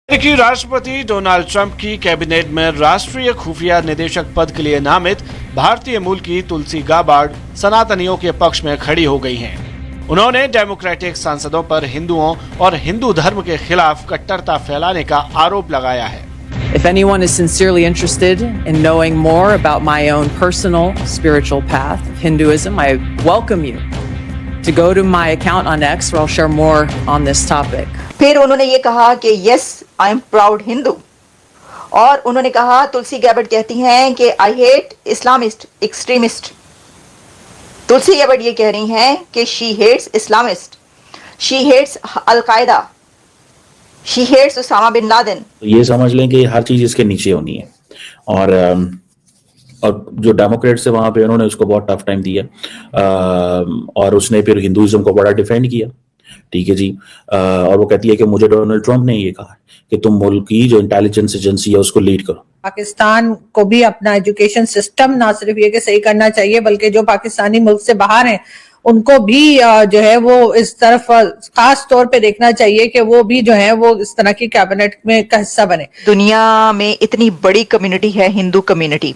अमेरिकी राष्ट्रपति Donald Trump की कैबिनेट में राष्ट्रीय खुफिया निदेशक पद के लिए नामित भारतीय मूल की तुलसी गाबार्ड सनातनियों के पक्ष में खड़ी हो गई हैं। उन्होंने डेमोक्रेटिक सांसदों पर हिंदुओं और हिंदू धर्म के खिलाफ कट्टरता फैलाने का आरोप लगाया है। If anyone is sincerely interested in knowing more about my own personal spiritual path of Hinduism, I welcome you to go to my account on X where I'll share more on this topic. फिर उन्होंने ये कहा कि yes I am proud Hindu, और उन्होंने कहा Tulsi Gabbard कहती हैं कि I hate Islamist extremist. Tulsi Gabbard ये कह रही हैं कि she hates Islamist, she hates al-Qaeda, she hates Osama bin Laden. ये समझ लें कि हर चीज इसके नीचे होनी है, और जो डेमोक्रेट्स है वहां पे उन्होंने उसको बहुत टफ टाइम दिया, और उसने फिर हिंदुइज्म को बड़ा डिफेंड किया। ठीक है जी। और वो कहती है कि मुझे डोनाल्ड ट्रंप ने ये कहा कि तुम मुल्क की जो इंटेलिजेंस एजेंसी है उसको लीड करो। पाकिस्तान को भी अपना एजुकेशन सिस्टम ना सिर्फ ये कि सही करना चाहिए, बल्कि जो पाकिस्तानी मुल्क से बाहर हैं उनको भी जो है वो इस तरफ खास तौर पे देखना चाहिए कि वो भी जो है वो इस तरह की कैबिनेट में का हिस्सा बने। दुनिया में इतनी बड़ी कम्युनिटी है हिंदू कम्युनिटी,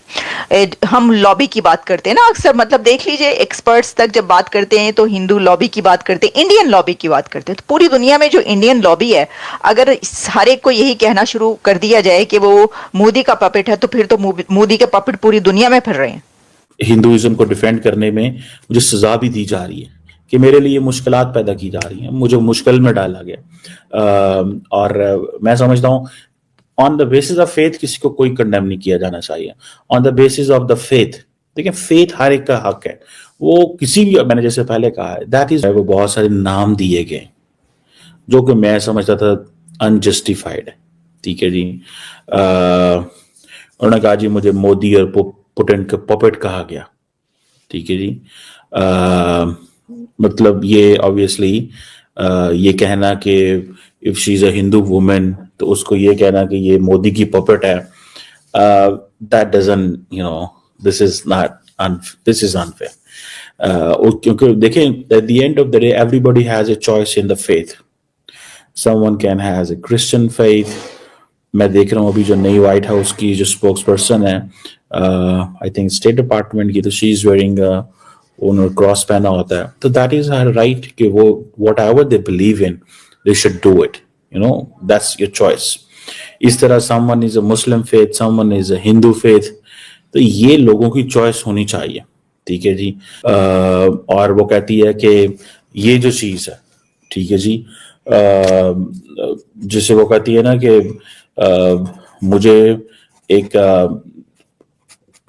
हम लॉबी की बात करते हैं ना अक्सर, मतलब देख लीजिए एक्सपर्ट्स तक जब बात करते हैं तो हिंदू लॉबी की बात करते हैं, इंडियन लॉबी की बात करते हैं। तो पूरी दुनिया में जो इंडियन लॉबी है, अगर हर एक को यही कहना शुरू कर दिया जाए कि वो मोदी का पपेट है, तो फिर तो मोदी के पपेट पूरी दुनिया में फिर रहे हैं। हिंदुइज्म को डिफेंड करने में मुझे सजा भी दी जा रही है कि मेरे लिए मुश्किलात पैदा की जा रही हैं, मुझे मुश्किल में डाला गया। और मैं समझता हूँ on the basis of faith किसी को कोई कंडेम नहीं किया जाना चाहिए। On the basis of the faith, देखिए फेथ हर एक का हक है, वो किसी भी, मैंने जैसे पहले कहा है, दैट इज, वो बहुत सारे नाम दिए गए जो कि मैं समझता था अनजस्टिफाइड है। ठीक है जी। उन्होंने कहा जी मुझे मोदी और पुटिन का पपेट कहा गया। ठीक है जी। मतलब ये ऑब्वियसली ये कहना कि if she is a Hindu women तो उसको ये कहना कि ये मोदी की पपेट है, that doesn't, you know, this is unfair. क्योंकि देखें, at the end of the day everybody has a choice in the faith. Someone can has a Christian faith. मैं देख रहा हूँ अभी जो नई व्हाइट हाउस की जो स्पोक्स पर्सन है, आई थिंक स्टेट डिपार्टमेंट की, तो शी इज वेयरिंग उन्होंने क्रॉस पहना होता है, तो दैट इज हर राइट कि वो what ever they believe in they should do it, you know, that's your choice. इस तरह someone is a Muslim faith, someone is a Hindu faith, तो ये लोगों की चॉइस होनी चाहिए। ठीक है जी। और वो कहती है कि ये जो चीज है, ठीक है जी, जिसे वो कहती है ना कि मुझे एक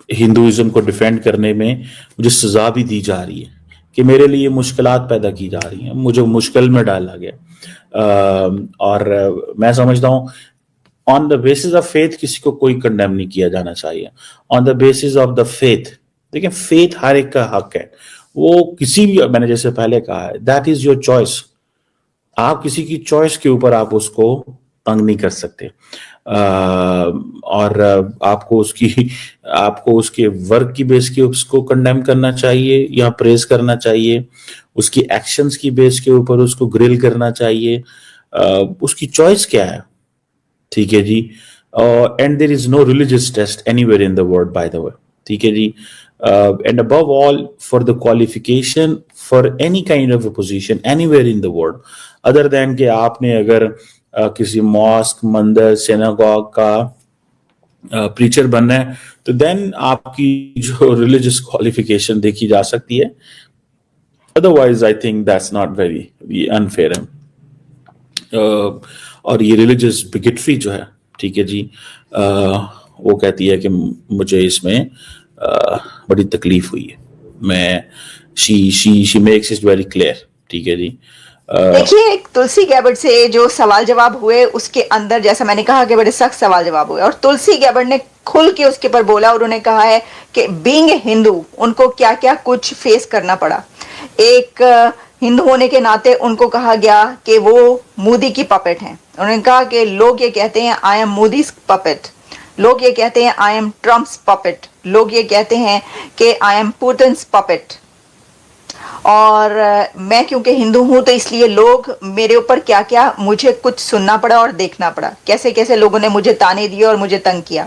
हिंदुइज्म को डिफेंड करने में मुझे सजा भी दी जा रही है कि मेरे लिए मुश्किलात पैदा की जा रही हैं, मुझे मुश्किल में डाला गया। और मैं समझता हूँ on the basis of faith किसी को कोई कंडेम नहीं किया जाना चाहिए। On the basis of the faith, देखिए फेथ हर एक का हक है, वो किसी भी, मैंने जैसे पहले कहा है, दैट इज योर चॉइस। आप किसी की चॉइस के ऊपर आप उसको तंग नहीं कर सकते। और आपको उसके वर्क की बेस के उसको कंडेम करना चाहिए या प्रेज करना चाहिए, उसकी एक्शंस की बेस के ऊपर उसको ग्रिल करना चाहिए, उसकी चॉइस क्या है। ठीक है जी। And there is no religious test anywhere in the world, by the way. ठीक है जी। And above all for the qualification for any kind of a position anywhere in the world, other than कि आपने अगर किसी mask, मंदिर, synagogue का preacher बनना है, तो देन आपकी जो रिलीजियस क्वालिफिकेशन देखी जा सकती है। Otherwise I think that's not very unfair है। और ये रिलीजियस बिगेटरी जो है, ठीक है जी, वो कहती है कि मुझे इसमें बड़ी तकलीफ हुई है। मैं she makes it very clear. ठीक है जी। देखिए, तुलसी गैबर्ड से जो सवाल जवाब हुए उसके अंदर, जैसा मैंने कहा कि बड़े सख्त सवाल जवाब हुए, और तुलसी गैबर्ड ने खुल के उसके ऊपर बोला, और उन्होंने कहा है कि बीइंग हिंदू उनको क्या क्या कुछ फेस करना पड़ा। एक हिंदू होने के नाते उनको कहा गया कि वो मोदी की पपेट हैं। उन्होंने कहा कि लोग ये कहते हैं आई एम मोदीज पपेट, लोग ये कहते हैं आई एम ट्रम्प्स पपेट, लोग ये कहते हैं कि आई एम पुटिन्स पपेट। اور میں کیونکہ ہندو ہوں تو اس لیے لوگ میرے اوپر کیا کیا مجھے کچھ سننا پڑا اور دیکھنا پڑا، کیسے کیسے لوگوں نے مجھے تانے دیے اور مجھے تنگ کیا.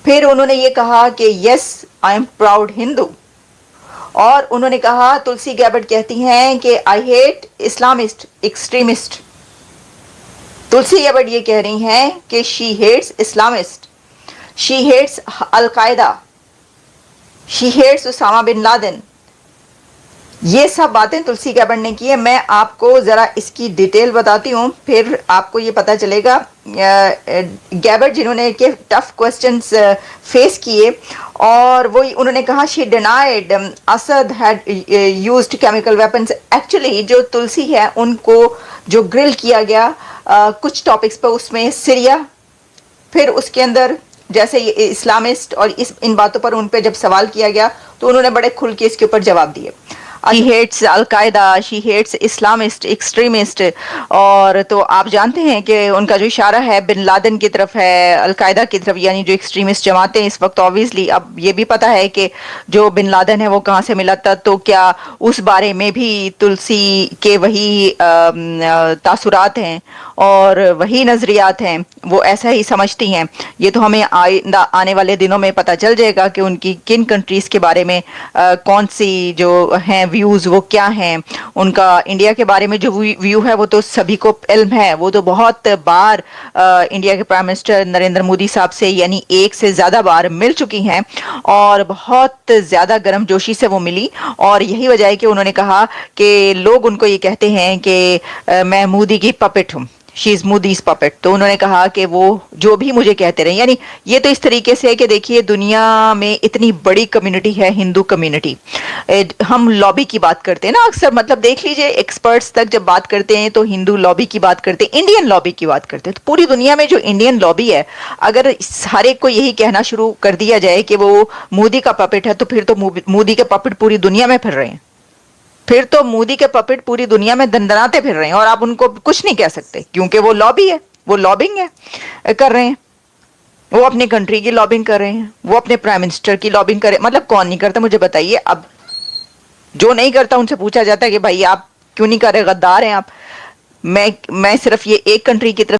پھر انہوں نے یہ کہا کہ یس آئی ایم پراؤڈ ہندو. اور انہوں نے کہا تلسی گیبٹ کہتی ہیں کہ آئی ہیٹ اسلامسٹ ایکسٹریمسٹ. تلسی گیبٹ یہ کہہ رہی ہیں کہ شی ہیٹس اسلامسٹ، شی ہیٹس القاعدہ، شی ہیٹس اسامہ بن لادن. یہ سب باتیں تلسی گیبٹ نے کی ہے. میں آپ کو ذرا اس کی ڈیٹیل بتاتی ہوں، پھر آپ کو یہ پتا چلے گا. گیبٹ جنہوں نے کہ ٹف کوسچنز فیس کیے، اور وہ انہوں نے کہا she denied Assad had used chemical weapons. Actually جو تلسی ہے ان کو جو گرل کیا گیا کچھ ٹاپکس پہ، اس میں سیریا، پھر اس کے اندر جیسے اسلامسٹ اور ان باتوں پر ان پہ جب سوال کیا گیا تو انہوں نے بڑے کھل کے اس کے اوپر جواب دیے. شی ہیٹس القاعدہ، شی ہیٹس اسلامسٹ ایکسٹریمسٹ. اور تو آپ جانتے ہیں کہ ان کا جو اشارہ ہے بن لادن کی طرف ہے، القاعدہ کی طرف، یعنی جو ایکسٹریمسٹ جماعتیں اس وقت آبویسلی. اب یہ بھی پتا ہے کہ جو بن لادن ہے وہ کہاں سے ملا تھا، تو کیا اس بارے میں بھی تلسی کے وہی تاثرات ہیں اور وہی نظریات ہیں، وہ ایسا ہی سمجھتی ہیں. یہ تو ہمیں آنے والے دنوں میں پتہ چل جائے گا کہ ان کی کن کنٹریز کے بارے میں کون سی جو ہیں ویوز وہ کیا ہیں. ان کا انڈیا کے بارے میں جو ویو ہے وہ تو سبھی کو علم ہے. وہ تو بہت بار انڈیا کے پرائم منسٹر نریندر مودی صاحب سے، یعنی ایک سے زیادہ بار مل چکی ہیں، اور بہت زیادہ گرم جوشی سے وہ ملی. اور یہی وجہ ہے کہ انہوں نے کہا کہ لوگ ان کو یہ کہتے ہیں کہ میں مودی کی پپٹ ہوں، شی از مودیز پپٹ. تو انہوں نے کہا کہ وہ جو بھی مجھے کہتے رہے. یعنی یہ تو اس طریقے سے ہے کہ دیکھیے دنیا میں اتنی بڑی کمیونٹی ہے ہندو کمیونٹی. ہم لابی کی بات کرتے ہیں نا اکثر، مطلب دیکھ لیجئے ایکسپرٹس تک جب بات کرتے ہیں تو ہندو لابی کی بات کرتے ہیں، انڈین لابی کی بات کرتے ہیں. تو پوری دنیا میں جو انڈین لابی ہے، اگر ہر ایک کو یہی کہنا شروع کر دیا جائے کہ وہ مودی کا پپٹ ہے، تو پھر تو مودی کے پپٹ پوری دنیا میں پھر رہے ہیں. پھر تو مودی کے پپٹ پوری دنیا میں دندناتے پھر رہے ہیں، اور آپ ان کو کچھ نہیں کہہ سکتے کیونکہ وہ لابی ہے، وہ لابنگ ہے کر رہے ہیں. وہ اپنی کنٹری کی لابنگ کر رہے ہیں، وہ اپنے پرائم منسٹر کی لابنگ کر رہے ہیں. مطلب کون نہیں کرتا مجھے بتائیے. اب جو نہیں کرتا ان سے پوچھا جاتا ہے کہ بھائی آپ کیوں نہیں کر رہے، غدار ہیں آپ. میں صرف یہ ایک کنٹری کی طرف